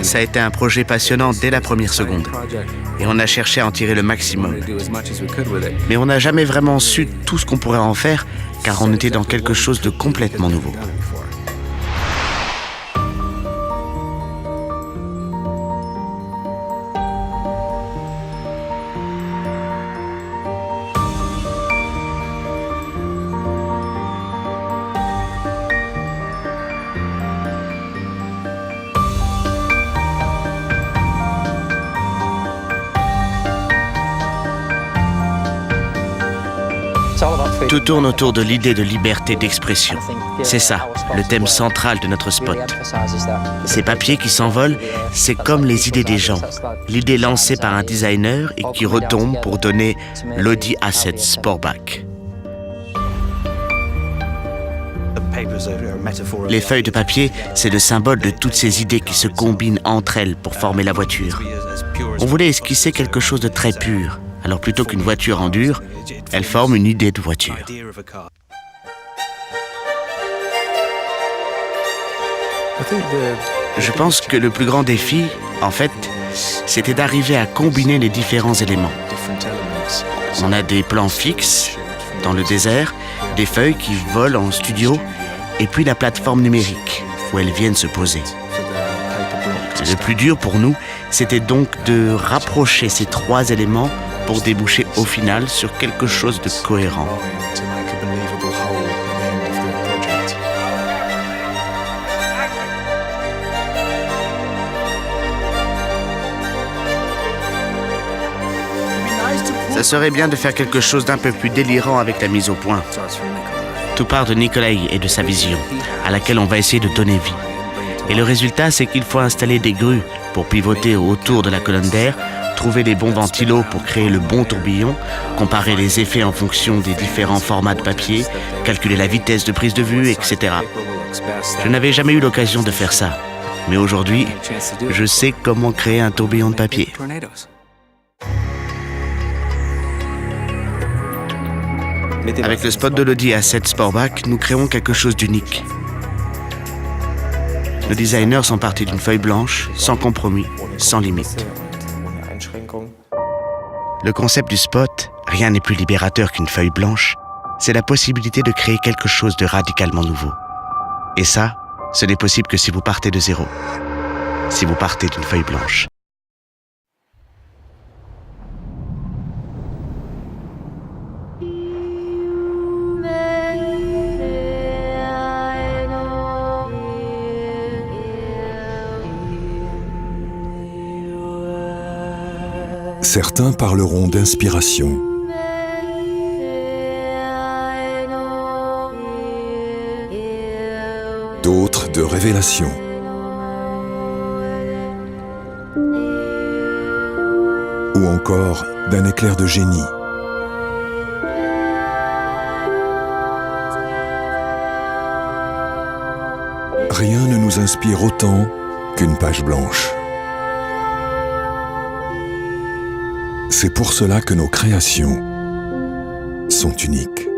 Ça a été un projet passionnant dès la première seconde. Et on a cherché à en tirer le maximum. Mais on n'a jamais vraiment su tout ce qu'on pourrait en faire, car on était dans quelque chose de complètement nouveau. Tout tourne autour de l'idée de liberté d'expression. C'est ça, le thème central de notre spot. Ces papiers qui s'envolent, c'est comme les idées des gens. L'idée lancée par un designer et qui retombe pour donner l'Audi A7 Sportback. Les feuilles de papier, c'est le symbole de toutes ces idées qui se combinent entre elles pour former la voiture. On voulait esquisser quelque chose de très pur. Alors plutôt qu'une voiture en dur, elle forme une idée de voiture. Je pense que le plus grand défi, en fait, c'était d'arriver à combiner les différents éléments. On a des plans fixes dans le désert, des feuilles qui volent en studio, et puis la plateforme numérique, où elles viennent se poser. Le plus dur pour nous, c'était donc de rapprocher ces trois éléments pour déboucher au final sur quelque chose de cohérent. Ça serait bien de faire quelque chose d'un peu plus délirant avec la mise au point. Tout part de Nikolai et de sa vision, à laquelle on va essayer de donner vie. Et le résultat, c'est qu'il faut installer des grues pour pivoter autour de la colonne d'air, trouver les bons ventilos pour créer le bon tourbillon, comparer les effets en fonction des différents formats de papier, calculer la vitesse de prise de vue, etc. Je n'avais jamais eu l'occasion de faire ça, mais aujourd'hui, je sais comment créer un tourbillon de papier. Avec le spot de l'Audi A7 Sportback, nous créons quelque chose d'unique. Nos designers sont partis d'une feuille blanche, sans compromis, sans limite. Le concept du spot, rien n'est plus libérateur qu'une feuille blanche, c'est la possibilité de créer quelque chose de radicalement nouveau. Et ça, ce n'est possible que si vous partez de zéro, si vous partez d'une feuille blanche. Certains parleront d'inspiration. D'autres de révélation. Ou encore d'un éclair de génie. Rien ne nous inspire autant qu'une page blanche. C'est pour cela que nos créations sont uniques.